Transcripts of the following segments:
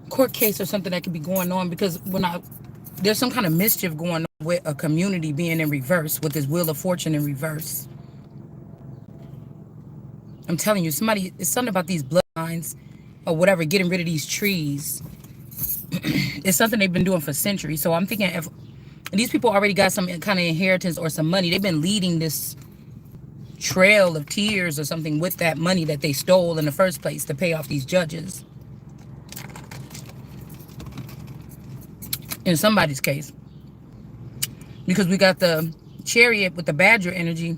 court case or something that could be going on, because there's some kind of mischief going on with a community being in reverse, with this wheel of fortune in reverse. I'm telling you, it's something about these bloodlines or whatever, getting rid of these trees. It's something they've been doing for centuries. So I'm thinking, if these people already got some kind of inheritance or some money, they've been leading this trail of tears or something with that money that they stole in the first place to pay off these judges. In somebody's case, because we got the chariot with the badger energy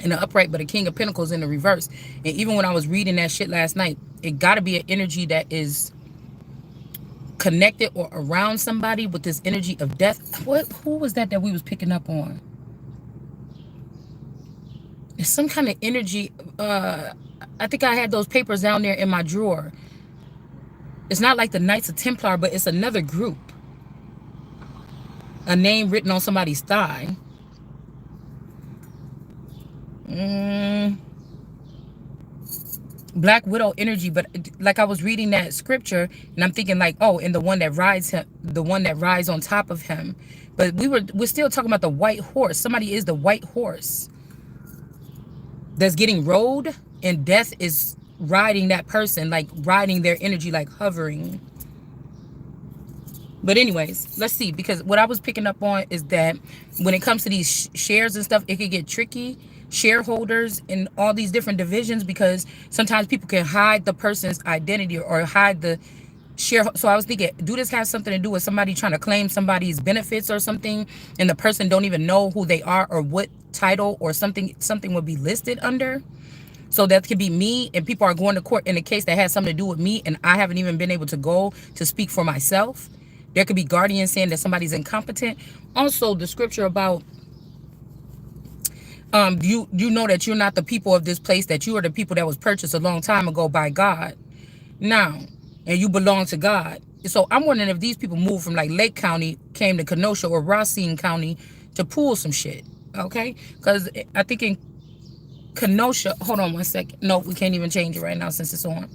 in the upright, but the king of pentacles in the reverse. And even when I was reading that shit last night, it got to be an energy that is connected or around somebody with this energy of death. Who was that we was picking up on? It's some kind of energy. I think I had those papers down there in my drawer. It's not like the Knights of Templar, but it's another group. A name written on somebody's thigh. Black Widow energy, but like I was reading that scripture and I'm thinking like, oh, and the one that rides him, the one that rides on top of him. But we're still talking about the white horse. Somebody is the white horse that's getting rode, and death is riding that person, like riding their energy, like hovering. But anyways, let's see, because what I was picking up on is that when it comes to these shares and stuff, it could get tricky. Shareholders in all these different divisions, because sometimes people can hide the person's identity or hide the share. So I was thinking, do this have something to do with somebody trying to claim somebody's benefits or something, and the person don't even know who they are or what title or something would be listed under? So that could be me, and people are going to court in a case that has something to do with me, and I haven't even been able to go to speak for myself. There could be guardians saying that somebody's incompetent. Also, the scripture about you know that you're not the people of this place, that you are the people that was purchased a long time ago by God now, and you belong to God. So I'm wondering if these people moved from like Lake County, came to Kenosha or Racine County to pull some shit. Okay, because I think in Kenosha, hold on one second. No, we can't even change it right now since it's on.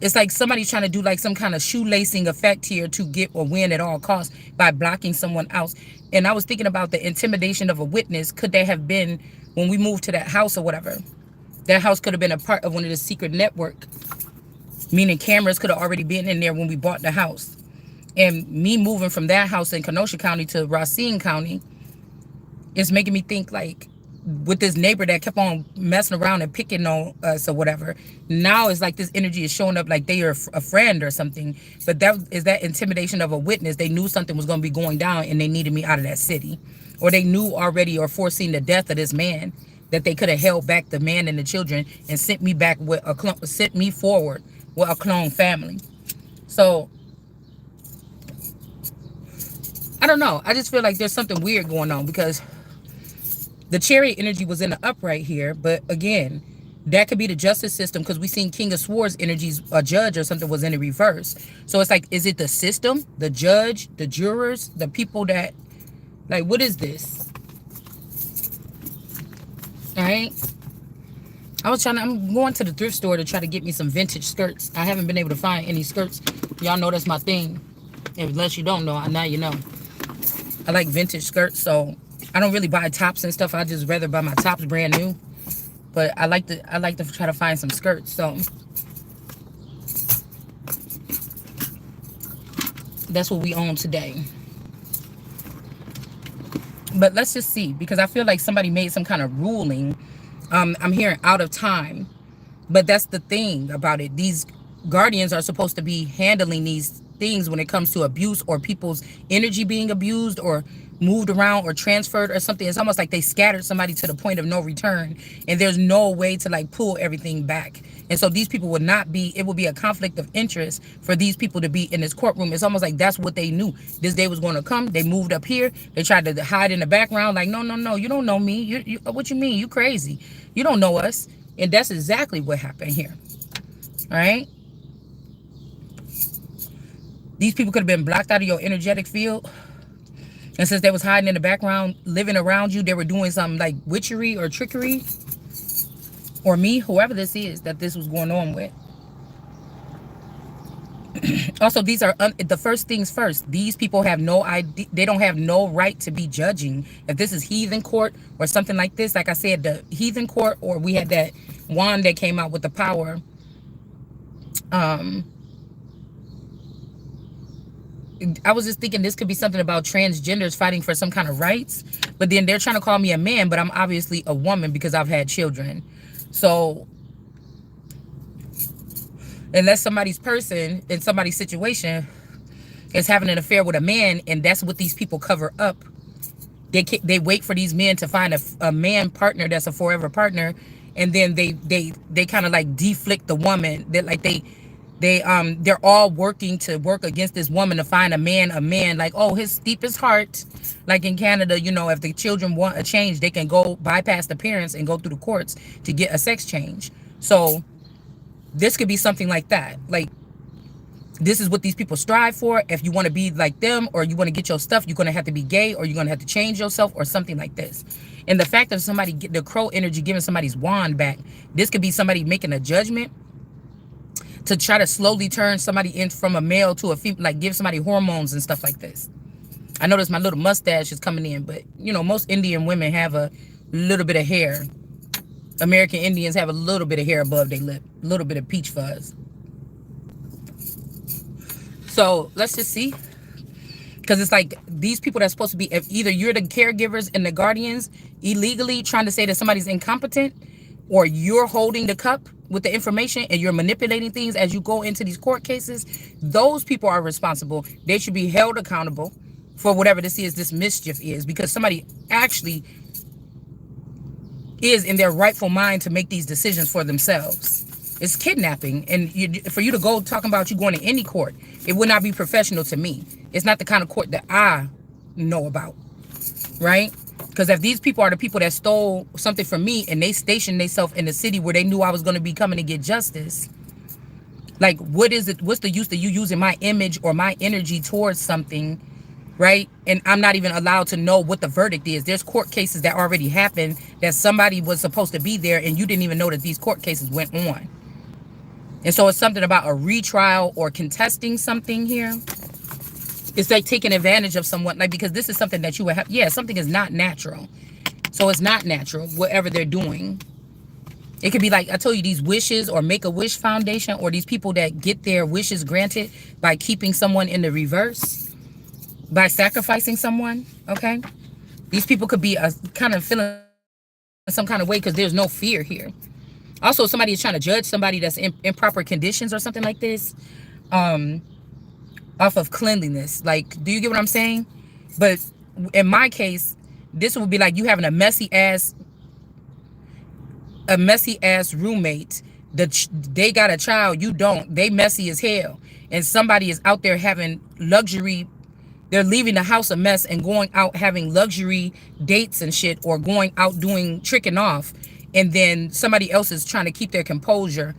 It's like somebody's trying to do like some kind of shoelacing effect here to get or win at all costs by blocking someone else. And I was thinking about the intimidation of a witness. Could they have been, when we moved to that house or whatever, that house could have been a part of one of the secret network, meaning cameras could have already been in there when we bought the house. And me moving from that house in Kenosha County to Racine County is making me think like, with this neighbor that kept on messing around and picking on us or whatever, now it's like this energy is showing up like they are a friend or something. But that is that intimidation of a witness. They knew something was going to be going down and they needed me out of that city, or they knew already or foreseen the death of this man, that they could have held back the man and the children and sent me back with sent me forward with a clone family. So I don't know, I just feel like there's something weird going on, because the chariot energy was in the upright here, but again, that could be the justice system, because we seen King of Swords energies, a judge or something, was in the reverse. So it's like, is it the system, the judge, the jurors, the people that, like, what is this? All right. I'm going to the thrift store to try to get me some vintage skirts. I haven't been able to find any skirts. Y'all know that's my thing. Unless you don't know, now you know. I like vintage skirts, so I don't really buy tops and stuff. I just rather buy my tops brand new. But I like to try to find some skirts. So that's what we own today. But let's just see, because I feel like somebody made some kind of ruling. I'm hearing out of time. But that's the thing about it. These guardians are supposed to be handling these things when it comes to abuse or people's energy being abused or moved around or transferred or something. It's almost like they scattered somebody to the point of no return, and there's no way to like pull everything back. And so these people would not be, it would be a conflict of interest for these people to be in this courtroom. It's almost like that's what they knew. This day was going to come. They moved up here. They tried to hide in the background like, no, you don't know me. You what you mean? You crazy. You don't know us. And that's exactly what happened here. All right. These people could have been blocked out of your energetic field. And since they was hiding in the background, living around you, they were doing something like witchery or trickery. Or me, whoever this is that this was going on with. Also, these are the first things first. These people have no idea. They don't have no right to be judging. If this is heathen court or something like this, like I said, the heathen court, or we had that wand that came out with the power. Um, I was just thinking this could be something about transgenders fighting for some kind of rights, but then they're trying to call me a man, but I'm obviously a woman because I've had children. So unless somebody's person in somebody's situation is having an affair with a man, and that's what these people cover up, they wait for these men to find a man partner that's a forever partner, and then they kind of like deflict the woman. That like they're all working to work against this woman to find a man, like, oh, his deepest heart. Like in Canada, you know, if the children want a change, they can go bypass the parents and go through the courts to get a sex change. So this could be something like that. Like, this is what these people strive for. If you want to be like them, or you want to get your stuff, you're going to have to be gay, or you're going to have to change yourself, or something like this. And the fact of somebody get the crow energy giving somebody's wand back, this could be somebody making a judgment to try to slowly turn somebody in from a male to a female, like give somebody hormones and stuff like this. I notice my little mustache is coming in, but you know, most Indian women have a little bit of hair. American Indians have a little bit of hair above their lip, a little bit of peach fuzz. So let's just see. Because it's like these people that's supposed to be, if either you're the caregivers and the guardians illegally trying to say that somebody's incompetent, or you're holding the cup with the information and you're manipulating things as you go into these court cases, those people are responsible. They should be held accountable for whatever this mischief is, because somebody actually is in their rightful mind to make these decisions for themselves. It's kidnapping, and for you to go talking about you going to any court, it would not be professional to me. It's not the kind of court that I know about, right? Because if these people are the people that stole something from me and they stationed themselves in the city where they knew I was going to be coming to get justice, like, what is it? What's the use of you using my image or my energy towards something, right? And I'm not even allowed to know what the verdict is. There's court cases that already happened that somebody was supposed to be there, and you didn't even know that these court cases went on. And so it's something about a retrial or contesting something here. It's like taking advantage of someone, like, because this is something that you would have. Yeah, something is not natural. So it's not natural, whatever they're doing. It could be like, I told you, these wishes or Make-A-Wish Foundation, or these people that get their wishes granted by keeping someone in the reverse, by sacrificing someone, okay? These people could be kind of feeling some kind of way because there's no fear here. Also, somebody is trying to judge somebody that's in improper conditions or something like this, off of cleanliness. Like, do you get what I'm saying? But in my case, this would be like you having a messy ass roommate. They got a child, you don't. They messy as hell, and somebody is out there having luxury. They're leaving the house a mess and going out having luxury dates and shit, or going out doing tricking off. And then somebody else is trying to keep their composure.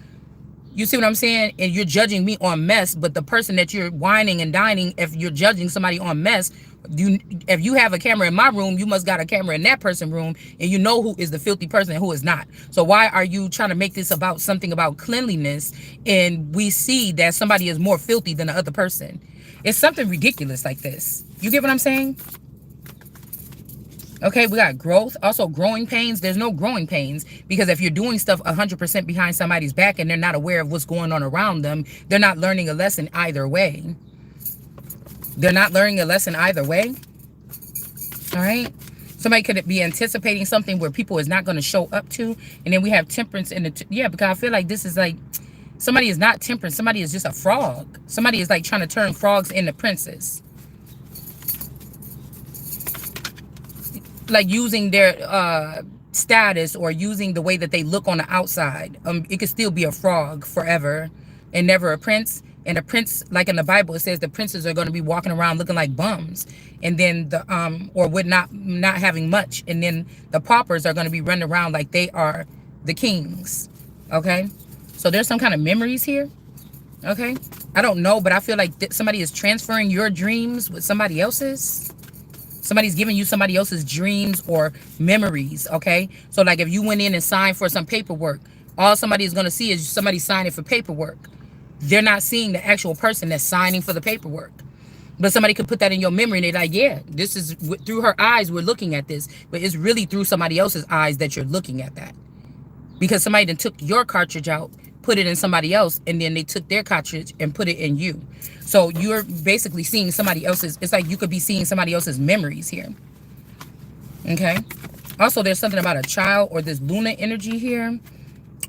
You see what I'm saying? And you're judging me on mess, but the person that you're whining and dining, if you're judging somebody on mess, if you have a camera in my room, you must got a camera in that person's room, and you know who is the filthy person and who is not. So why are you trying to make this about something about cleanliness, and we see that somebody is more filthy than the other person? It's something ridiculous like this. You get what I'm saying? Okay, we got growth. Also, growing pains. There's no growing pains, because if you're doing stuff 100% behind somebody's back and they're not aware of what's going on around them, they're not learning a lesson either way. They're not learning a lesson either way. All right? Somebody could be anticipating something where people is not going to show up to. And then we have temperance in the... yeah, because I feel like this is like... somebody is not temperance. Somebody is just a frog. Somebody is like trying to turn frogs into princes. Like using their status, or using the way that they look on the outside. It could still be a frog forever and never a prince. And a prince, like in the Bible, it says the princes are going to be walking around looking like bums, and then the or with not having much, and then the paupers are going to be running around like they are the kings. Okay, so there's some kind of memories here. Okay, I don't know, but I feel like somebody is transferring your dreams with somebody else's. Somebody's giving you somebody else's dreams or memories, okay? So like if you went in and signed for some paperwork, all somebody is going to see is somebody signing for paperwork. They're not seeing the actual person that's signing for the paperwork. But somebody could put that in your memory and they're like, yeah, this is through her eyes, we're looking at this. But it's really through somebody else's eyes that you're looking at that. Because somebody then took your cartridge out, put it in somebody else, and then they took their cartridge and put it in you. So you're basically seeing somebody else's, it's like you could be seeing somebody else's memories here. Okay. Also, there's something about a child or this lunar energy here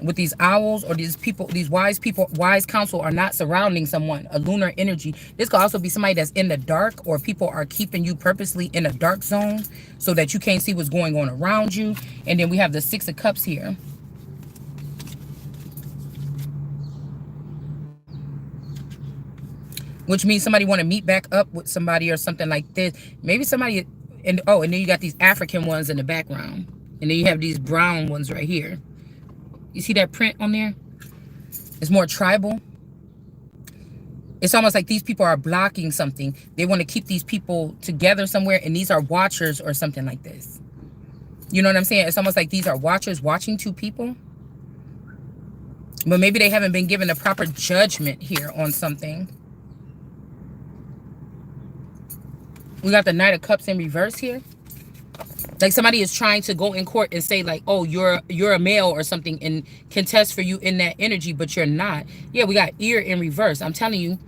with these owls or these people, these wise people, wise counsel are not surrounding someone, a lunar energy. This could also be somebody that's in the dark, or people are keeping you purposely in a dark zone so that you can't see what's going on around you. And then we have the Six of Cups here. Which means somebody want to meet back up with somebody or something like this. Maybe somebody, and oh, and then you got these African ones in the background. And then you have these brown ones right here. You see that print on there? It's more tribal. It's almost like these people are blocking something. They want to keep these people together somewhere, and these are watchers or something like this. You know what I'm saying? It's almost like these are watchers watching two people. But maybe they haven't been given a proper judgment here on something. We got the Knight of Cups in reverse here. Like somebody is trying to go in court and say like, oh, you're a male or something and contest for you in that energy, but you're not. Yeah, we got ear in reverse. I'm telling you,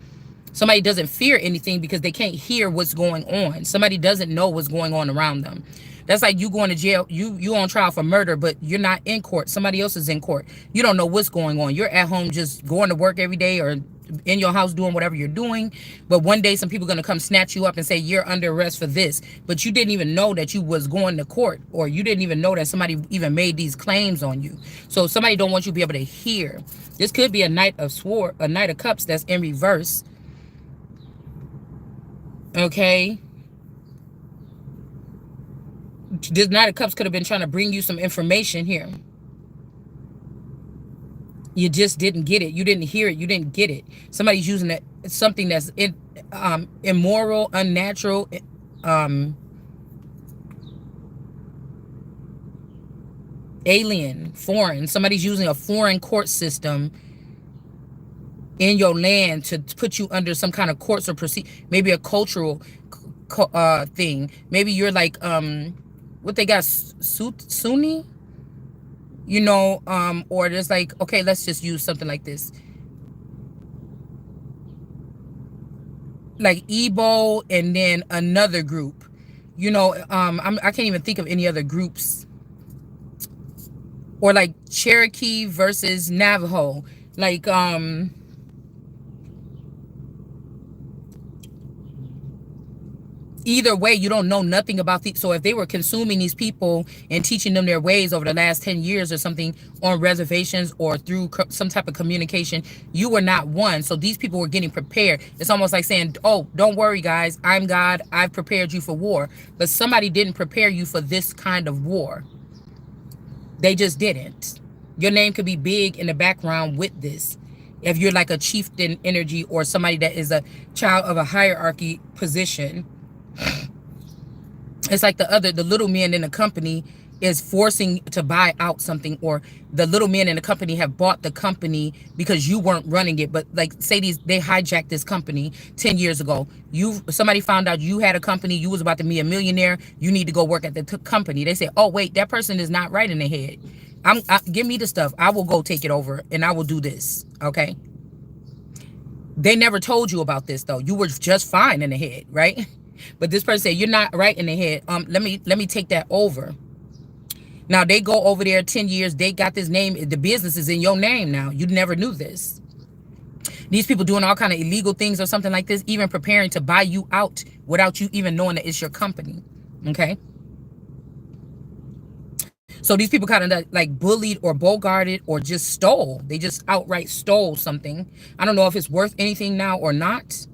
somebody doesn't fear anything because they can't hear what's going on. Somebody doesn't know what's going on around them. That's like you going to jail. You on trial for murder, but you're not in court. Somebody else is in court. You don't know what's going on. You're at home just going to work every day or in your house doing whatever you're doing. But one day some people are going to come snatch you up and say you're under arrest for this. But you didn't even know that you was going to court, or you didn't even know that somebody even made these claims on you. So somebody don't want you to be able to hear. This could be a Knight of Swords, a Knight of Cups that's in reverse. Okay. This Knight of Cups could have been trying to bring you some information here. You just didn't get it. You didn't hear it. You didn't get it. Somebody's using that, something that's immoral, unnatural, alien, foreign. Somebody's using a foreign court system in your land to put you under some kind of courts or procedure. Maybe a cultural thing. Maybe you're like, what they got, Sunni? You know, or there's like, okay, let's just use something like this. Like Igbo and then another group. You know, I can't even think of any other groups. Or like Cherokee versus Navajo. Like, either way, you don't know nothing about these. So if they were consuming these people and teaching them their ways over the last 10 years or something on reservations or through some type of communication, you were not one. So these people were getting prepared. It's almost like saying, oh, don't worry, guys. I'm God. I've prepared you for war. But somebody didn't prepare you for this kind of war. They just didn't. Your name could be big in the background with this. If you're like a chieftain energy or somebody that is a child of a hierarchy position, it's like the little men in the company is forcing to buy out something, or the little men in the company have bought the company because you weren't running it. But like say they hijacked this company 10 years ago. Somebody found out you had a company, you was about to be a millionaire, you need to go work at the company. They say, oh wait, that person is not right in the head. Give me the stuff. I will go take it over and I will do this. Okay. They never told you about this though. You were just fine in the head, right? But this person said, you're not right in the head. Let me take that over. Now they go over there 10 years. They got this name. The business is in your name now. You never knew this. These people doing all kind of illegal things or something like this, even preparing to buy you out without you even knowing that it's your company. Okay. So these people kind of like bullied or bogarted or just stole. They just outright stole something. I don't know if it's worth anything now or not.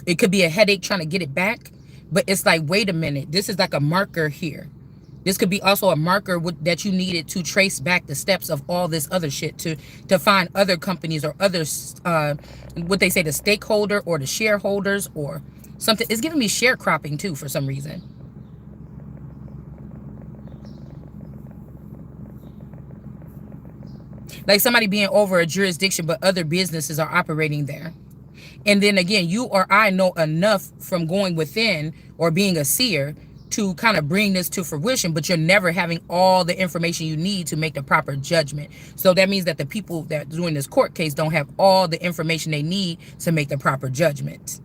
It could be a headache trying to get it back. But it's like, wait a minute. This is like a marker here. This could be also a marker that you needed to trace back the steps of all this other shit to find other companies or others, what they say, the stakeholder or the shareholders or something. It's giving me sharecropping too for some reason. Like somebody being over a jurisdiction, but other businesses are operating there. And then again, you or I know enough from going within or being a seer to kind of bring this to fruition, but you're never having all the information you need to make the proper judgment. So that means that the people that are doing this court case don't have all the information they need to make the proper judgment.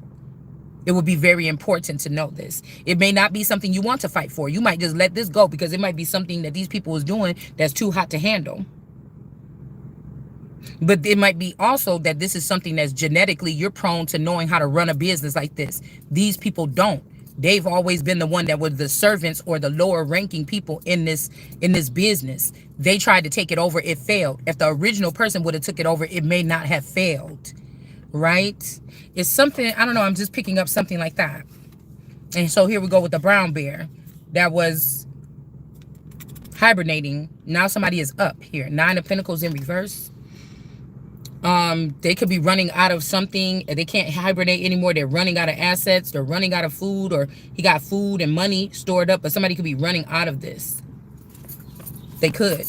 It would be very important to know this. It may not be something you want to fight for. You might just let this go because it might be something that these people is doing that's too hot to handle. But it might be also that this is something that's genetically you're prone to knowing how to run a business like this. These people don't. They've always been the one that was the servants or the lower ranking people in this business. They tried to take it over. It failed. If the original person would have took it over, it may not have failed. Right? It's something, I don't know, I'm just picking up something like that. And so here we go with the brown bear that was hibernating. Now somebody is up here. 9 of Pentacles in reverse. They could be running out of something. They can't hibernate anymore. They're running out of assets. They're running out of food, or he got food and money stored up, but somebody could be running out of this. They could.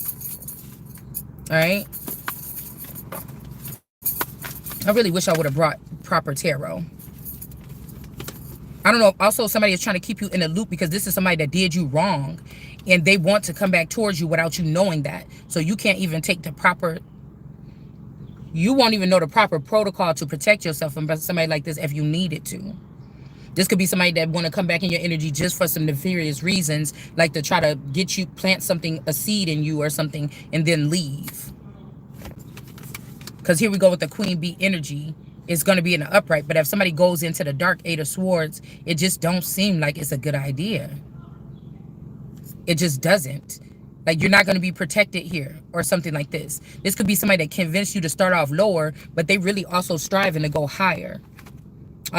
All right. I really wish I would have brought proper tarot. I don't know. Also, somebody is trying to keep you in a loop because this is somebody that did you wrong and they want to come back towards you without you knowing that. So you can't even take the proper, you won't even know the proper protocol to protect yourself from somebody like this if you needed to. This could be somebody that want to come back in your energy just for some nefarious reasons, like to try to get you, plant something, a seed in you or something, and then leave. Because here we go with the Queen Bee energy. It's going to be in the upright. But if somebody goes into the dark 8 of Swords, it just don't seem like it's a good idea. It just doesn't. Like, you're not going to be protected here or something like this. This could be somebody that convinced you to start off lower, but they really also striving to go higher.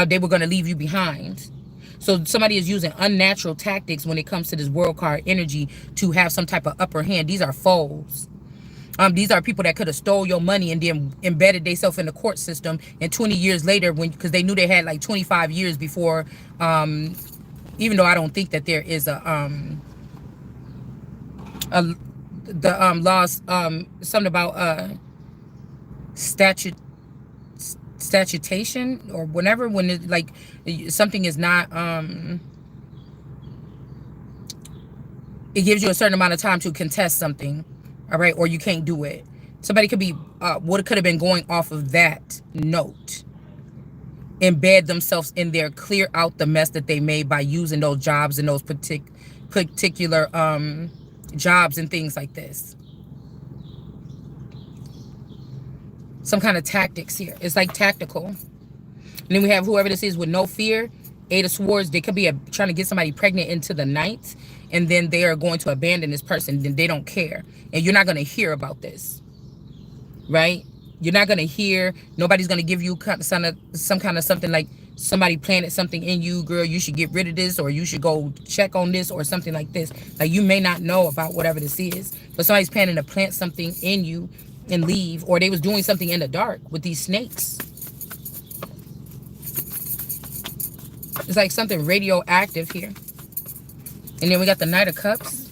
They were going to leave you behind. So somebody is using unnatural tactics when it comes to this world card energy to have some type of upper hand. These are foes. These are people that could have stole your money and then embedded themselves in the court system. And 20 years later, because they knew they had like 25 years before, even though I don't think that there is laws, something about statutation or whatever, when it, like something is not, it gives you a certain amount of time to contest something. All right, or you can't do it. Somebody could be, what could have been going off of that note. Embed themselves in there, clear out the mess that they made by using those jobs and those particular jobs and things like this. Some kind of tactics here. It's like tactical. And then we have whoever this is with no fear. 8 of Swords. They could be trying to get somebody pregnant into the night. And then they are going to abandon this person. Then they don't care. And you're not going to hear about this. Right? You're not going to hear. Nobody's going to give you some kind of something like somebody planted something in you. Girl, you should get rid of this. Or you should go check on this. Or something like this. Like, you may not know about whatever this is. But somebody's planning to plant something in you and leave. Or they was doing something in the dark with these snakes. It's like something radioactive here. And then we got the Knight of Cups.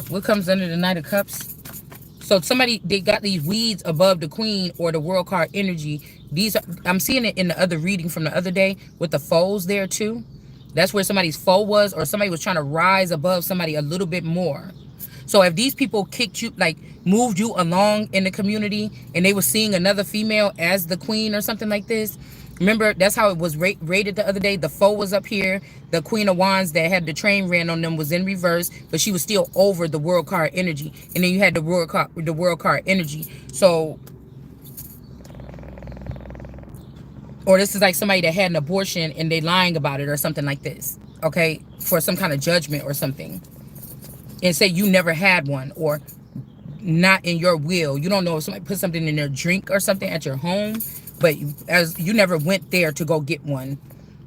What comes under the Knight of Cups? So somebody, they got these weeds above the Queen or the World card energy. These are, I'm seeing it in the other reading from the other day with the foes there too. That's where somebody's foe was, or somebody was trying to rise above somebody a little bit more. So if these people kicked you, like moved you along in the community, and they were seeing another female as the queen or something like this, remember, that's how it was rated the other day. The foe was up here. The Queen of Wands that had the train ran on them was in reverse, but she was still over the world card energy. And then you had the world card energy. So, or this is like somebody that had an abortion and they lying about it or something like this. Okay, for some kind of judgment or something. And say you never had one, or not in your will. You don't know if somebody put something in their drink or something at your home, but as you never went there to go get one,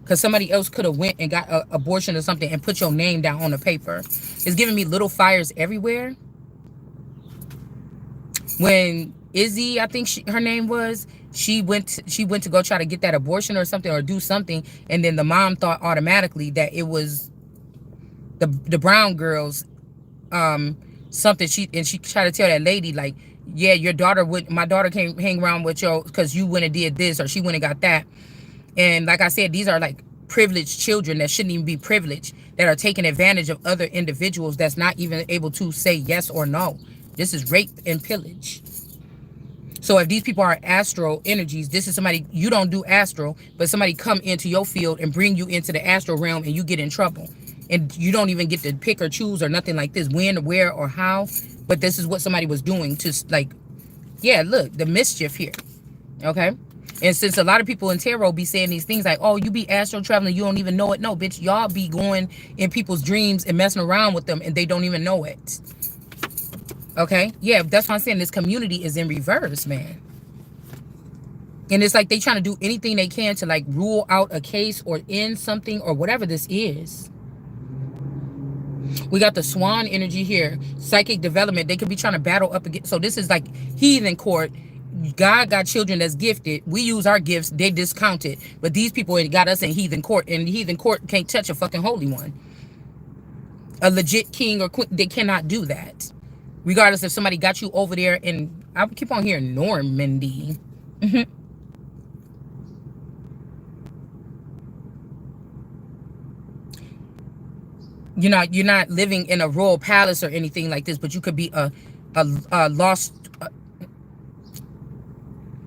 because somebody else could have went and got an abortion or something and put your name down on the paper. It's giving me little fires everywhere. When Izzy, I think her name was, she went to go try to get that abortion or something, or do something, and then the mom thought automatically that it was the brown girls something. She tried to tell that lady, like, Yeah, your daughter would, my daughter can't hang around with your, because you went and did this, or she went and got that. And like I said, these are like privileged children that shouldn't even be privileged, that are taking advantage of other individuals that's not even able to say yes or no. This is rape and pillage. So if these people are astral energies, this is somebody, you don't do astral, but somebody come into your field and bring you into the astral realm, and you get in trouble. And you don't even get to pick or choose or nothing like this, when, where, or how. But this is what somebody was doing to, like, yeah, look, the mischief here. Okay. And since a lot of people in tarot be saying these things like, oh, you be astral traveling, you don't even know it. No, bitch, y'all be going in people's dreams and messing around with them, and they don't even know it. Okay? Yeah, that's why I'm saying this community is in reverse, man. And it's like they trying to do anything they can to like rule out a case or end something or whatever this is. We got the swan energy here. Psychic development. They could be trying to battle up against. So this is like heathen court. God got children that's gifted. We use our gifts. They discount it. But these people got us in heathen court. And heathen court can't touch a fucking holy one. A legit king or queen. They cannot do that. Regardless if somebody got you over there in, I keep on hearing Normandy. You're not living in a royal palace or anything like this, but you could be a lost,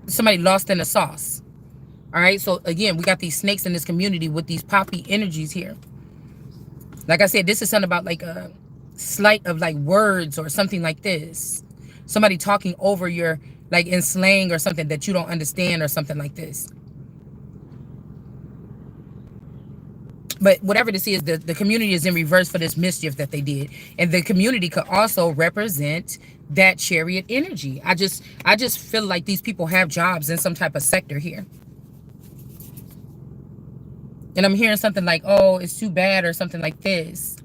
somebody lost in the sauce. All right. So again, we got these snakes in this community with these poppy energies here. Like I said, this is something about like a slight of like words or something like this. Somebody talking over your, like in slang or something that you don't understand or something like this. But whatever this is, the community is in reverse for this mischief that they did. And the community could also represent that chariot energy. I just feel like these people have jobs in some type of sector here. And I'm hearing something like, oh, it's too bad or something like this.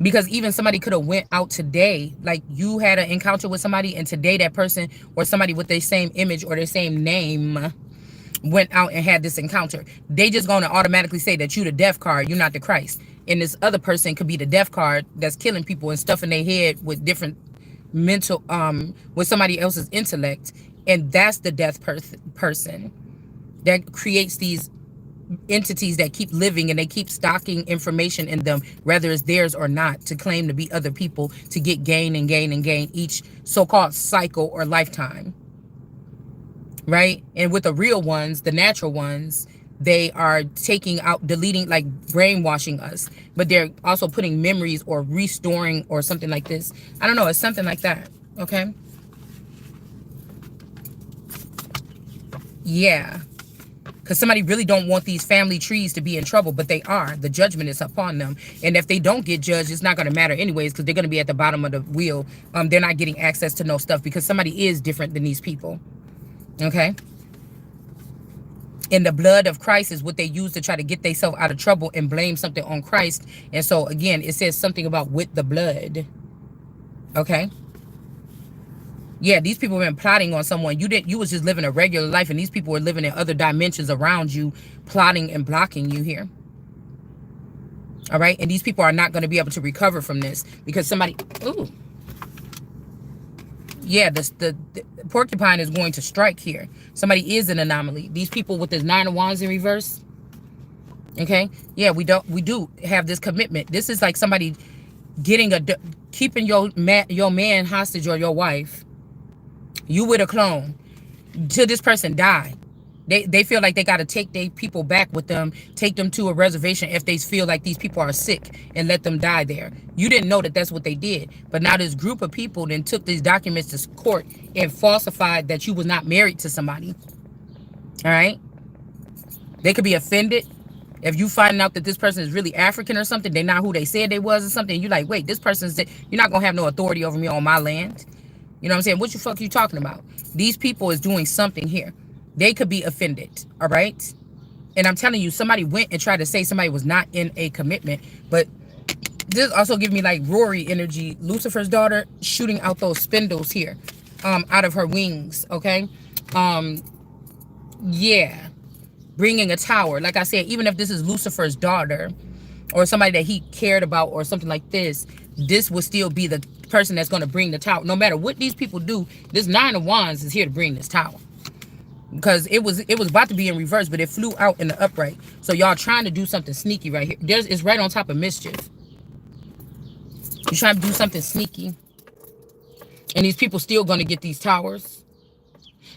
Because even somebody could have went out today, like you had an encounter with somebody, and today that person or somebody with their same image or their same name went out and had this encounter. They just going to automatically say that you the death card, you're not the Christ. And this other person could be the death card that's killing people and stuffing their head with different mental, with somebody else's intellect. And that's the death person that creates these entities that keep living, and they keep stocking information in them, whether it's theirs or not, to claim to be other people, to get gain and gain and gain each so-called cycle or lifetime. Right? And with the real ones, the natural ones, they are taking out, deleting, like brainwashing us, but they're also putting memories or restoring or something like this. I don't know. It's something like that. Okay. Yeah. Because somebody really don't want these family trees to be in trouble, but they are. The judgment is upon them. And if they don't get judged, it's not going to matter anyways, because they're going to be at the bottom of the wheel. They're not getting access to no stuff because somebody is different than these people. Okay. And the blood of Christ is what they use to try to get themselves out of trouble and blame something on Christ. And so again, it says something about with the blood. Okay. Yeah, these people have been plotting on someone. You was just living a regular life, and these people were living in other dimensions around you, plotting and blocking you here. All right. And these people are not going to be able to recover from this because somebody, ooh. Yeah, the porcupine is going to strike here. Somebody is an anomaly. These people with this 9 of Wands in reverse. Okay. Yeah, we do have this commitment. This is like somebody getting keeping your man hostage, or your wife. You with a clone till this person die. They feel like they got to take their people back with them, take them to a reservation if they feel like these people are sick, and let them die there. You didn't know that that's what they did. But now this group of people then took these documents to court and falsified that you was not married to somebody. All right. They could be offended. If you find out that this person is really African or something, they're not who they said they was or something, you're like, wait, this person's, you're not going to have no authority over me on my land. You know what I'm saying? What the fuck are you talking about? These people is doing something here. They could be offended. All right. And I'm telling you, somebody went and tried to say somebody was not in a commitment. But this also gives me like Rory energy. Lucifer's daughter shooting out those spindles here out of her wings. Okay. Yeah. Bringing a tower. Like I said, even if this is Lucifer's daughter or somebody that he cared about or something like this would still be the person that's going to bring the tower. No matter what these people do, this Nine of Wands is here to bring this tower. Because it was about to be in reverse, but it flew out in the upright. So y'all trying to do something sneaky right here. It's right on top of mischief. You're trying to do something sneaky. And these people still going to get these towers.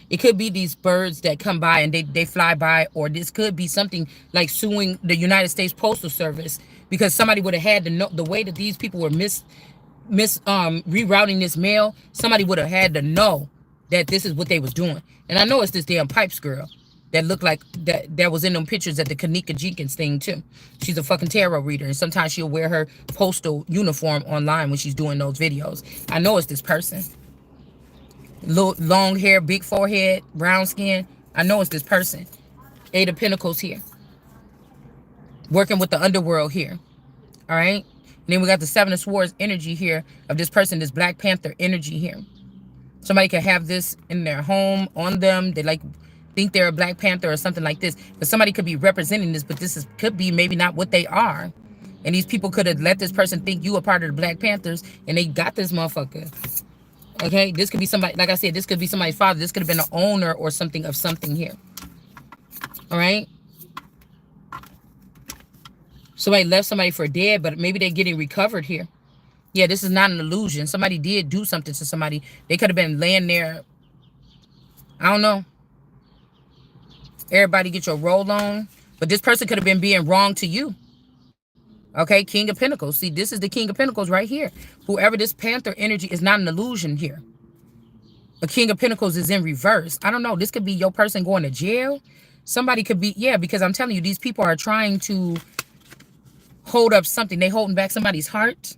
It could be these birds that come by and they fly by, or this could be something like suing the United States Postal Service because somebody would have had to know the way that these people were rerouting this mail. Somebody would have had to know that this is what they was doing. And I know it's this damn Pipes girl that looked like that was in them pictures at the Kanika Jenkins thing too. She's a fucking tarot reader, and sometimes she'll wear her postal uniform online when she's doing those videos. I know it's this person. Little long hair, big forehead, brown skin. I know it's this person. Eight of Pentacles here. Working with the underworld here. All right. And then we got the Seven of Swords energy here of this person, this Black Panther energy here. Somebody could have this in their home on them. They like think they're a Black Panther or something like this. But somebody could be representing this, but this could be maybe not what they are. And these people could have let this person think you a part of the Black Panthers, and they got this motherfucker. Okay, this could be somebody, like I said, this could be somebody's father. This could have been an owner or something of something here. All right. Somebody left somebody for dead, but maybe they're getting recovered here. Yeah, this is not an illusion. Somebody did do something to somebody. They could have been laying there. I don't know. Everybody get your roll on. But this person could have been being wrong to you. Okay, King of Pentacles. See, this is the King of Pentacles right here. Whoever this Panther energy is not an illusion here. A King of Pentacles is in reverse. I don't know. This could be your person going to jail. Somebody could be, yeah, because I'm telling you, these people are trying to hold up something. They holding back somebody's heart.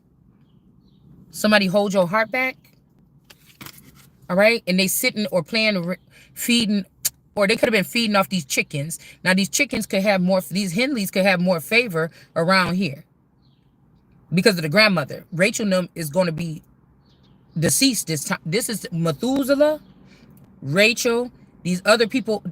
Somebody hold your heart back. All right. And they sitting or playing, feeding, or they could have been feeding off these chickens. Now, these chickens could have more, these Henleys could have more favor around here because of the grandmother. Rachel Num is going to be deceased this time. This is Methuselah, Rachel, these other people,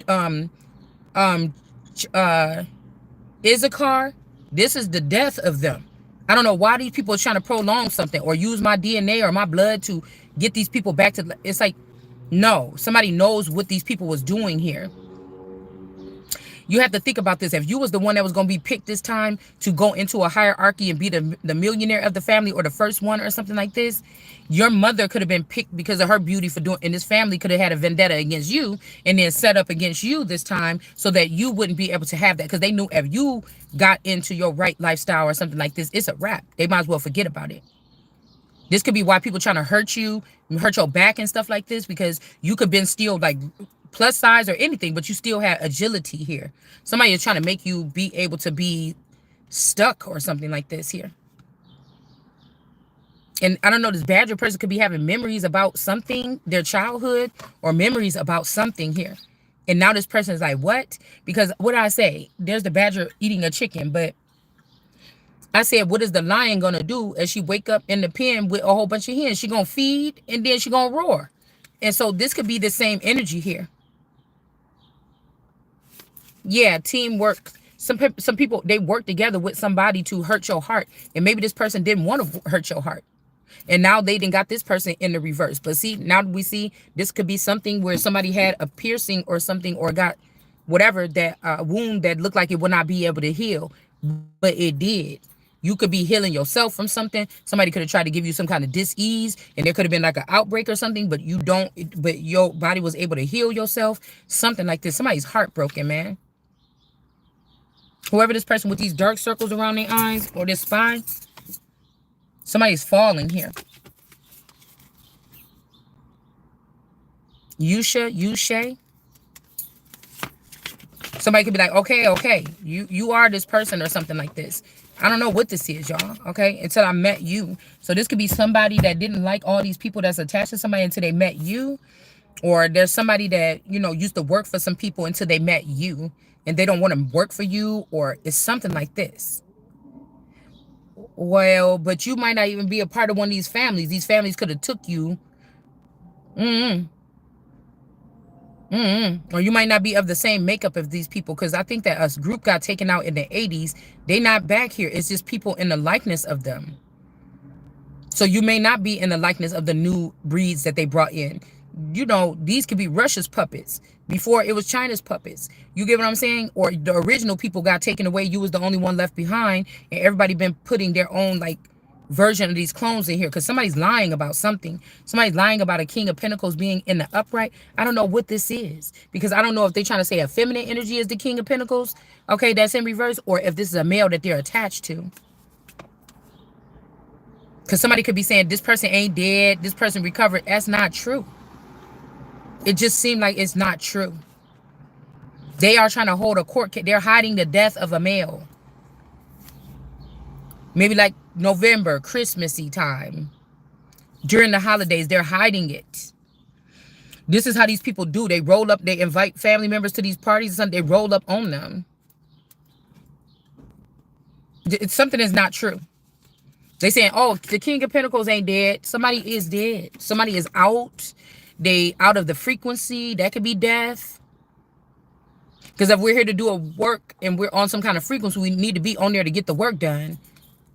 Issachar. This is the death of them. I don't know why these people are trying to prolong something or use my DNA or my blood to get these people back to, it's like, no, somebody knows what these people was doing here. You have to think about this. If you was the one that was going to be picked this time to go into a hierarchy and be the millionaire of the family or the first one or something like this, your mother could have been picked because of her beauty for doing, and this family could have had a vendetta against you and then set up against you this time so that you wouldn't be able to have that, because they knew if you got into your right lifestyle or something like this, it's a wrap. They might as well forget about it. This could be why people trying to hurt you, hurt your back and stuff like this, because you could been still like plus size or anything, but you still had agility here. Somebody is trying to make you be able to be stuck or something like this here. And I don't know, this Badger person could be having memories about something, their childhood, or memories about something here. And now this person is like, what? Because what did I say? There's the Badger eating a chicken, but I said, what is the lion going to do as she wake up in the pen with a whole bunch of hens? She going to feed and then she going to roar. And so this could be the same energy here. Yeah, teamwork. Some people, they work together with somebody to hurt your heart. And maybe this person didn't want to hurt your heart. And now they didn't got this person in the reverse. But see, now we see this could be something where somebody had a piercing or something, or got whatever, that wound that looked like it would not be able to heal. But it did. You could be healing yourself from something. Somebody could have tried to give you some kind of dis-ease, and there could have been like an outbreak or something, but you don't, but your body was able to heal yourself. Something like this. Somebody's heartbroken, man. Whoever this person with these dark circles around their eyes or their spine, somebody's falling here. Yushay. Somebody could be like, okay, you are this person or something like this. I don't know what this is, y'all, okay, until I met you. So this could be somebody that didn't like all these people that's attached to somebody until they met you. Or there's somebody that, you know, used to work for some people until they met you, and they don't want to work for you, or it's something like this. Well, but you might not even be a part of one of these families. These families could have took you. Or you might not be of the same makeup of these people, because I think that a group got taken out in the 80s. They not back here. It's just people in the likeness of them. So you may not be in the likeness of the new breeds that they brought in. You know, these could be Russia's puppets before it was China's puppets. You get what I'm saying? Or the original people got taken away. You was the only one left behind, and everybody been putting their own like version of these clones in here because somebody's lying about something. Somebody's lying about a King of Pentacles being in the upright. I don't know what this is because I don't know if they're trying to say a feminine energy is the King of Pentacles, okay, that's in reverse, or if this is a male that they're attached to. Because somebody could be saying this person ain't dead, this person recovered. That's not true. It just seemed like it's not true. They are trying to hold a court case. They're hiding the death of a male. Maybe like November, Christmassy time. During the holidays, they're hiding it. This is how these people do. They roll up, they invite family members to these parties, and they roll up on them. It's something that's not true. They saying, oh, the King of Pentacles ain't dead. Somebody is dead. Somebody is out. They out of the frequency. That could be death. Because if we're here to do a work and we're on some kind of frequency, we need to be on there to get the work done.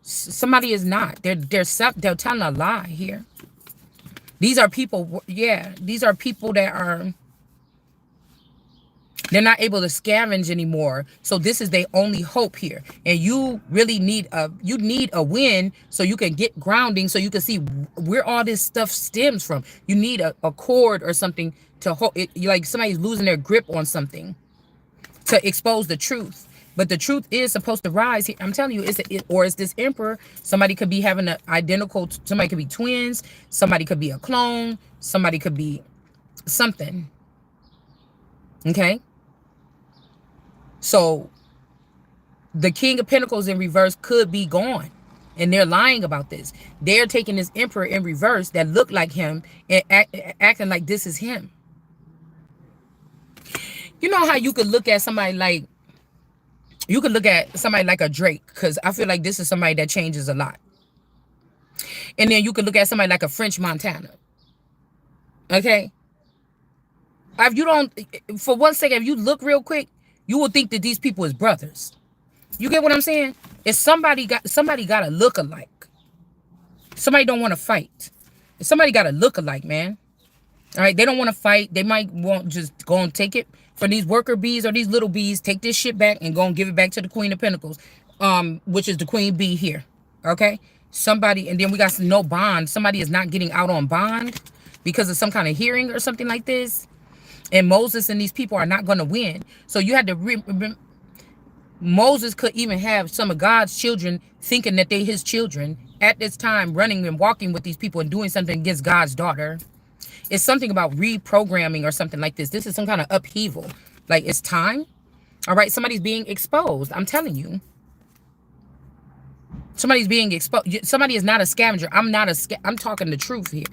Somebody is not. They're telling a lie here. These are people, yeah. These are people that are, they're not able to scavenge anymore. So this is their only hope here. And you really need a win so you can get grounding, so you can see where all this stuff stems from. You need a cord or something to hold it, like somebody's losing their grip on something to expose the truth. But the truth is supposed to rise here. I'm telling you, it's this emperor. Somebody could be having an identical, somebody could be twins, somebody could be a clone, somebody could be something. Okay? So the King of Pentacles in reverse could be gone. And they're lying about this. They're taking this emperor in reverse that looked like him and acting like this is him. You know how you could look at somebody like, you could look at somebody like a Drake, because I feel like this is somebody that changes a lot. And then you could look at somebody like a French Montana. Okay? If you don't, for 1 second, if you look real quick, you will think that these people is brothers. You get what I'm saying? If somebody got a look-alike. Somebody don't want to fight. If somebody got a look-alike, man. All right, they don't want to fight. They might want just go and take it from these worker bees or these little bees. Take this shit back and go and give it back to the Queen of Pentacles, which is the Queen Bee here. Okay, somebody, and then we got no bond. Somebody is not getting out on bond because of some kind of hearing or something like this. And Moses and these people are not going to win. So you had to Moses could even have some of God's children thinking that they his children at this time, running and walking with these people and doing something against God's daughter. It's something about reprogramming or something like this. This is some kind of upheaval. Like, it's time. All right, somebody's being exposed. I'm telling you. Somebody's being exposed. Somebody is not a scavenger. I'm talking the truth here.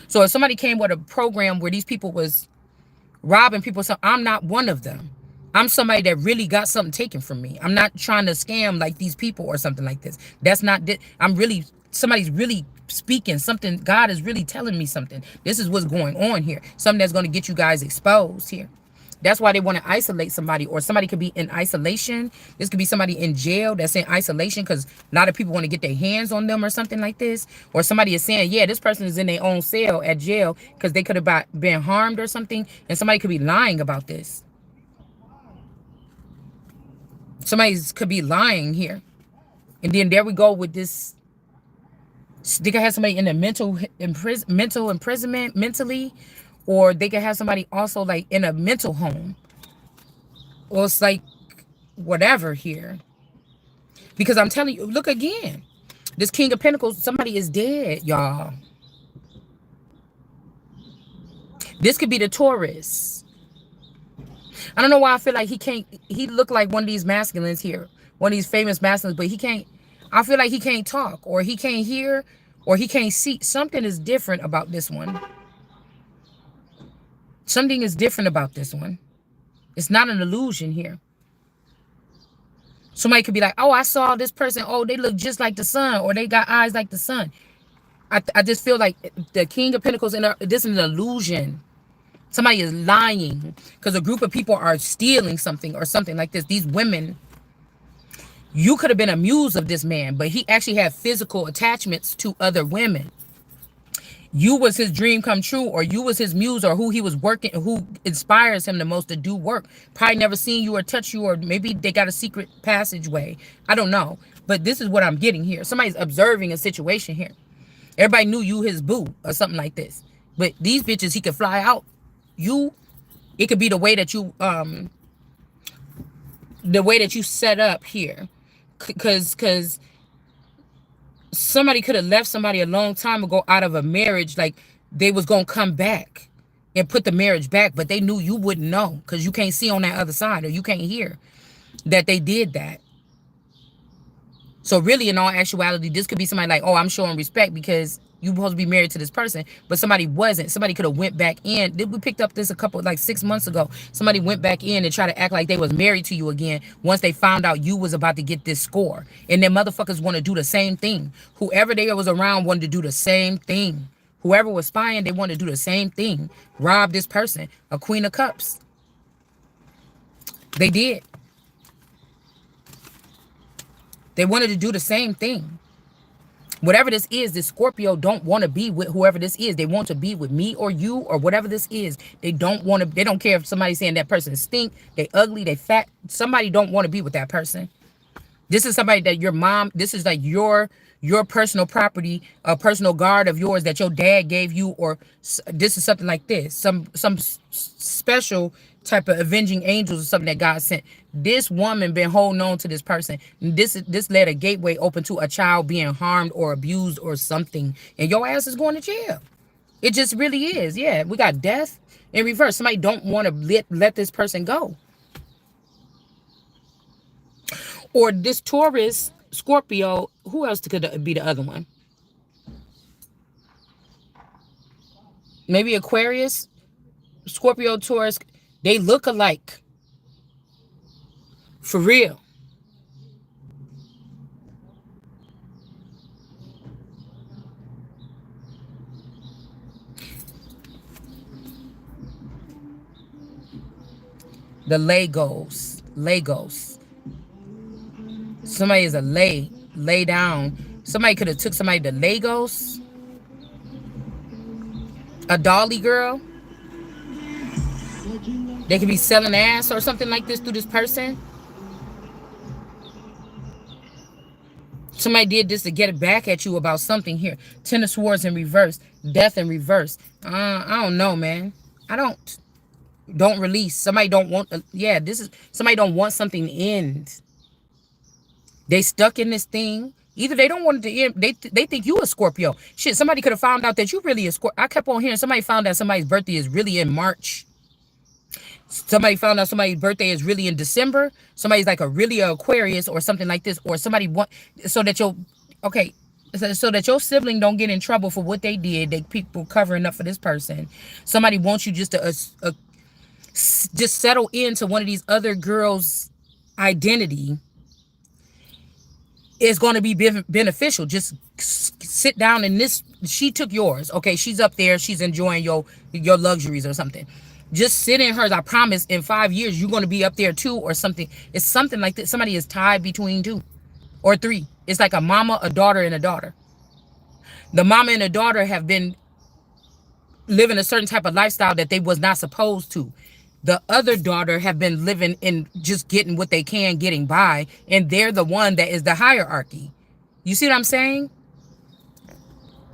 So if somebody came with a program where these people was robbing people, so I'm not one of them. I'm somebody that really got something taken from me. I'm not trying to scam like these people or something like this. That's not, somebody's really speaking something. God is really telling me something. This is what's going on here. Something that's going to get you guys exposed here. That's why they want to isolate somebody, or somebody could be in isolation. This could be somebody in jail that's in isolation because a lot of people want to get their hands on them or something like this. Or somebody is saying, yeah, this person is in their own cell at jail because they could have been harmed or something. And somebody could be lying about this. Somebody could be lying here. And then there we go with this. They could have somebody in a mental imprisonment mentally, or they could have somebody also like in a mental home. Or it's like whatever here. Because I'm telling you, look again. This King of Pentacles, somebody is dead, y'all. This could be the Taurus. I don't know why I feel like he looked like one of these masculines here. One of these famous masculines, but he can't. I feel like he can't talk, or he can't hear, or he can't see. Something is different about this one. Something is different about this one. It's not an illusion here. Somebody could be like, oh, I saw this person. Oh, they look just like the sun, or they got eyes like the sun. I just feel like the King of Pentacles, this is an illusion. Somebody is lying because a group of people are stealing something or something like this. These women, you could have been a muse of this man, but he actually had physical attachments to other women. You was his dream come true, or you was his muse, or who he was working, who inspires him the most to do work. Probably never seen you or touched you, or maybe they got a secret passageway. I don't know. But this is what I'm getting here. Somebody's observing a situation here. Everybody knew you his boo or something like this. But these bitches, he could fly out. You, it could be the way that you set up here. Cause somebody could have left somebody a long time ago out of a marriage, like they was gonna come back and put the marriage back, but they knew you wouldn't know because you can't see on that other side, or you can't hear that they did that. So really, in all actuality, this could be somebody like, oh, I'm showing respect because you supposed to be married to this person, but somebody wasn't. Somebody could have went back in. We picked up this a couple, like 6 months ago. Somebody went back in and tried to act like they was married to you again once they found out you was about to get this score. And then motherfuckers want to do the same thing. Whoever they was around wanted to do the same thing. Whoever was spying, they wanted to do the same thing. Rob this person. A Queen of Cups. They did. They wanted to do the same thing. Whatever this is, this Scorpio don't want to be with whoever this is. They want to be with me or you or whatever this is. They don't want to, they don't care if somebody's saying that person stink, they ugly, they fat. Somebody don't want to be with that person. This is somebody that your mom, this is like your personal property, a personal guard of yours that your dad gave you, or this is something like this. Some special type of avenging angels or something that God sent. This woman been holding on to this person. This led a gateway open to a child being harmed or abused or something. And your ass is going to jail. It just really is. Yeah, we got death in reverse. Somebody don't want to let this person go. Or this Taurus, Scorpio, who else could be the other one? Maybe Aquarius, Scorpio, Taurus. They look alike. For real. The Legos. Somebody is a lay down. Somebody could have took somebody to Legos. A dolly girl. They could be selling ass or something like this through this person. Somebody did this to get it back at you about something here. Ten of Swords in reverse. Death in reverse. I don't know, man. Don't release. Somebody don't want. This is somebody don't want something to end. They stuck in this thing. Either they don't want it to end. They think you a Scorpio. Shit, somebody could have found out that you really a Scorpio. I kept on hearing somebody found out somebody's birthday is really in March. Somebody found out somebody's birthday is really in December. Somebody's like a really Aquarius or something like this. Or somebody want so that so that your sibling don't get in trouble for what they did. They people covering up for this person. Somebody wants you just to just settle into one of these other girls' identity. Is going to be beneficial. Just sit down in this. She took yours. Okay, she's up there. She's enjoying your luxuries or something. Just sit in hers. I promise in 5 years, you're going to be up there too or something. It's something like that. Somebody is tied between 2 or 3. It's like a mama, a daughter, and a daughter. The mama and the daughter have been living a certain type of lifestyle that they was not supposed to. The other daughter have been living in just getting what they can, getting by. And they're the one that is the hierarchy. You see what I'm saying?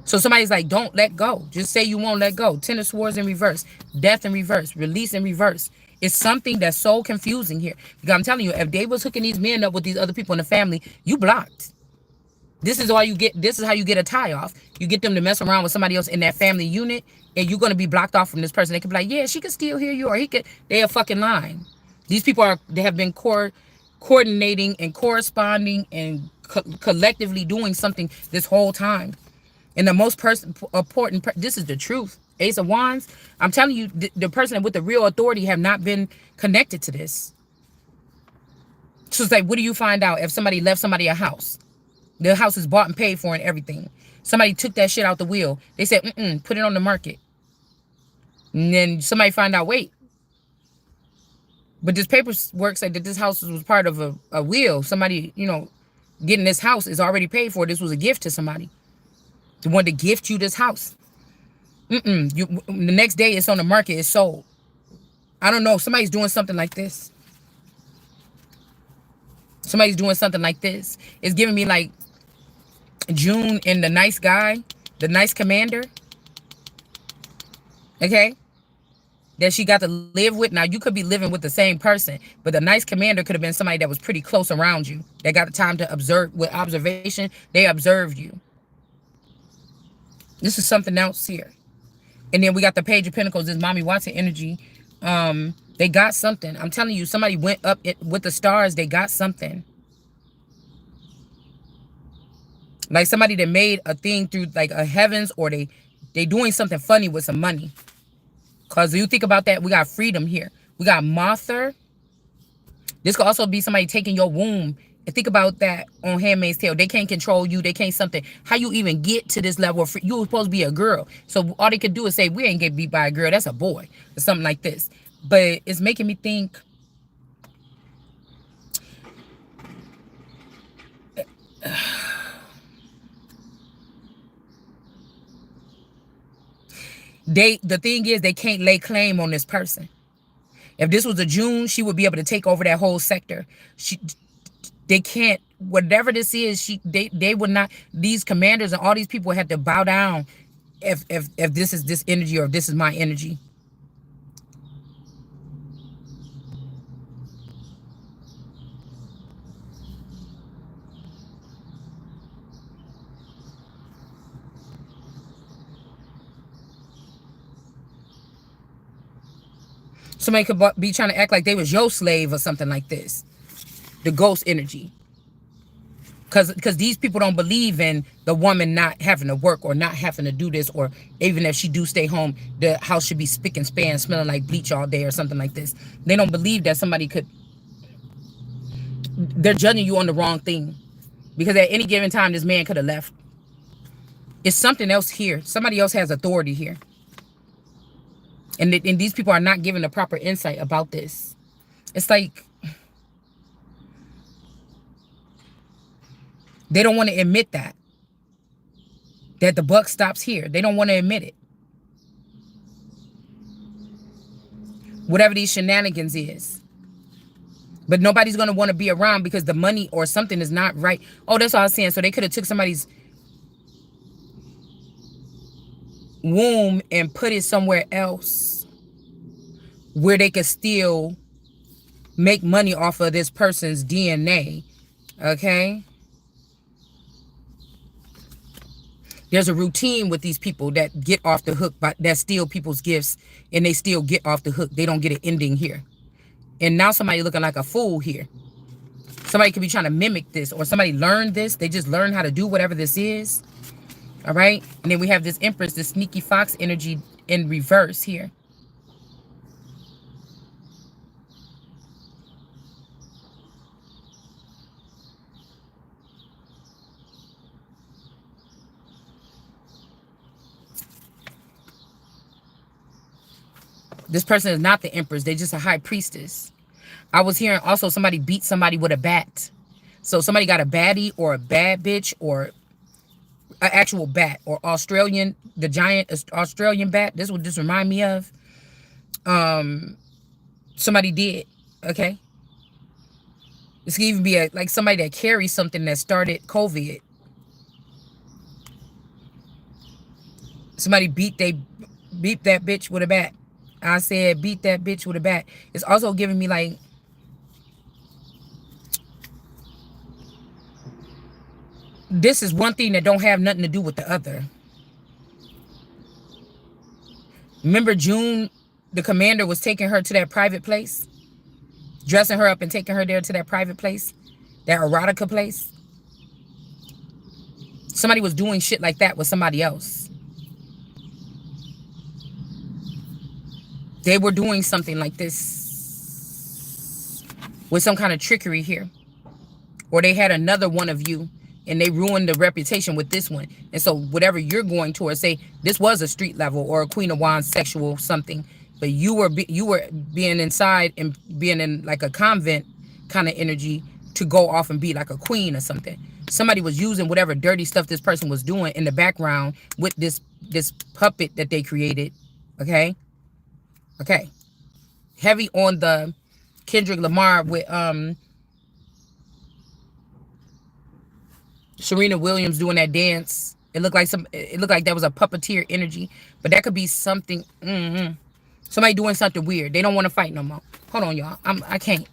So somebody's like, don't let go. Just say you won't let go. Ten of Swords in reverse. Death in reverse. Release in reverse. It's something that's so confusing here. Because I'm telling you, if they was hooking these men up with these other people in the family, you blocked. This is all you get. This is how you get a tie off. You get them to mess around with somebody else in that family unit, and you're going to be blocked off from this person. They could be like, yeah, she could still hear you, or he could. They are fucking lying. These people they have been coordinating and corresponding and collectively doing something this whole time. And the most important, this is the truth. Ace of Wands. I'm telling you, the person with the real authority have not been connected to this. So it's like, what do you find out if somebody left somebody a house? The house is bought and paid for and everything. Somebody took that shit out the wheel. They said, put it on the market. And then somebody find out, wait. But this paperwork said that this house was part of a will. Somebody, getting this house is already paid for. This was a gift to somebody. They wanted to gift you this house. The next day it's on the market, it's sold. I don't know. Somebody's doing something like this. Somebody's doing something like this. It's giving me like June and the nice guy, the nice commander, okay, that she got to live with. Now, you could be living with the same person, but the nice commander could have been somebody that was pretty close around you. That got the time to observe. With observation, they observed you. This is something else here. And then we got the Page of Pentacles, this Mommy Watson energy. They got something. I'm telling you, somebody went up with the stars. They got something. Like somebody that made a thing through like a heavens, or they doing something funny with some money. Because you think about that, we got freedom here. We got Mother. This could also be somebody taking your womb. And think about that on Handmaid's Tale. They can't control you. They can't something. How you even get to this level of free? You were supposed to be a girl. So all they could do is say, we ain't get beat by a girl. That's a boy. Or something like this. But it's making me think. The thing is, they can't lay claim on this person. If this was a June, she would be able to take over that whole sector. They can't, whatever this is, they would not, these commanders and all these people have to bow down if this is this energy, or if this is my energy. Somebody could be trying to act like they was your slave or something like this. The ghost energy. Because these people don't believe in the woman not having to work or not having to do this, or even if she do stay home, the house should be spick and span, smelling like bleach all day or something like this. They don't believe that somebody could. They're judging you on the wrong thing. Because at any given time, this man could have left. It's something else here. Somebody else has authority here. And these people are not giving the proper insight about this. It's like they don't want to admit that the buck stops here. They don't want to admit it. Whatever these shenanigans is. But nobody's going to want to be around because the money or something is not right. Oh, that's what I was saying. So they could have took somebody's womb and put it somewhere else where they could still make money off of this person's DNA. Okay? There's a routine with these people that get off the hook, but that steal people's gifts, and they still get off the hook. They don't get an ending here. And now somebody looking like a fool here. Somebody could be trying to mimic this, or somebody learned this. They just learned how to do whatever this is. All right? And then we have this Empress, this sneaky fox energy in reverse here. This person is not the Empress. They're just a high priestess. I was hearing also somebody beat somebody with a bat. So somebody got a baddie or a bad bitch or an actual bat, or Australian, the giant Australian bat. This would just remind me of. Somebody did. Okay. This could even be like somebody that carries something that started COVID. Somebody beat that bitch with a bat. I said beat that bitch with a bat. It's also giving me like this is one thing that don't have nothing to do with the other. Remember June, the commander was taking her to that private place, dressing her up and taking her there to that private place, that erotica place. Somebody was doing shit like that with somebody else. They were doing something like this with some kind of trickery here. Or they had another one of you and they ruined the reputation with this one. And so whatever you're going towards, say this was a street level or a Queen of Wands sexual something, but you were being inside and being in like a convent kind of energy to go off and be like a queen or something. Somebody was using whatever dirty stuff this person was doing in the background with this puppet that they created. Okay. Okay. Heavy on the Kendrick Lamar with Serena Williams doing that dance. It looked like that was a puppeteer energy, but that could be something. Somebody doing something weird. They don't want to fight no more. Hold on, y'all. I can't.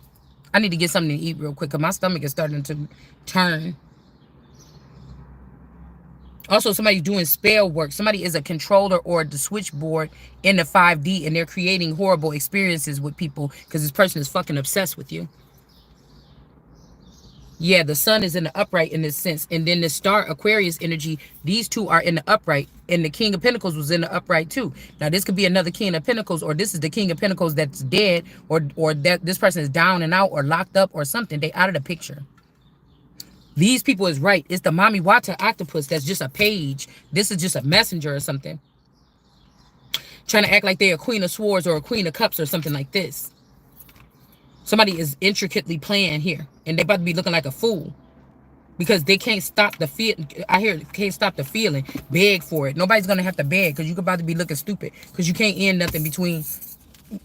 I need to get something to eat real quick because my stomach is starting to turn. Also, somebody's doing spell work. Somebody is a controller or the switchboard in the 5D, and they're creating horrible experiences with people because this person is fucking obsessed with you. Yeah, the sun is in the upright in this sense. And then the star Aquarius energy, these two are in the upright. And the King of Pentacles was in the upright too. Now, this could be another King of Pentacles, or this is the King of Pentacles that's dead, or that this person is down and out or locked up or something. They out of the picture. These people is right. It's the Mami Wata octopus that's just a page. This is just a messenger or something. Trying to act like they're a Queen of Swords or a Queen of Cups or something like this. Somebody is intricately playing here. And they about to be looking like a fool. Because they can't stop the feel. I hear can't stop the feeling. Beg for it. Nobody's going to have to beg because you're about to be looking stupid. Because you can't end nothing between.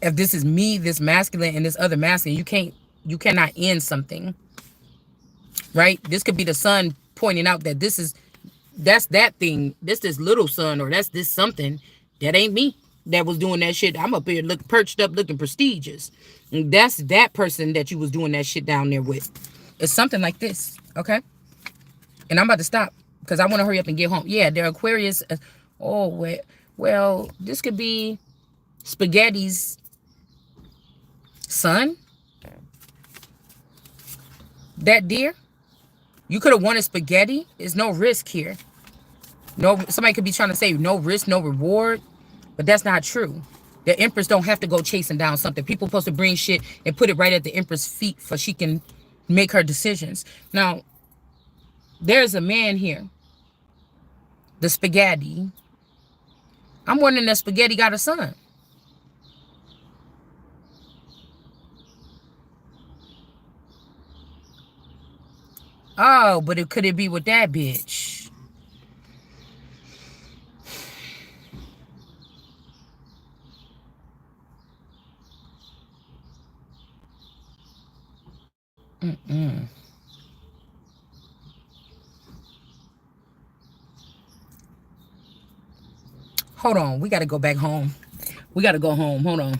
If this is me, this masculine, and this other masculine, you cannot end something. Right? This could be the sun pointing out that that's that thing. This little sun, or that's this something. That ain't me that was doing that shit. I'm up here perched up looking prestigious. And that's that person that you was doing that shit down there with. It's something like this. Okay? And I'm about to stop because I want to hurry up and get home. Yeah, they're Aquarius. Oh, well, this could be Spaghetti's son. That deer. You could have wanted Spaghetti. There's no risk here. No, somebody could be trying to say no risk, no reward. But that's not true. The Empress don't have to go chasing down something. People supposed to bring shit and put it right at the Empress' feet so she can make her decisions. Now, there's a man here. The Spaghetti. I'm wondering if Spaghetti got a son. Oh, but could it be with that bitch? Hold on. We got to go back home. We got to go home. Hold on.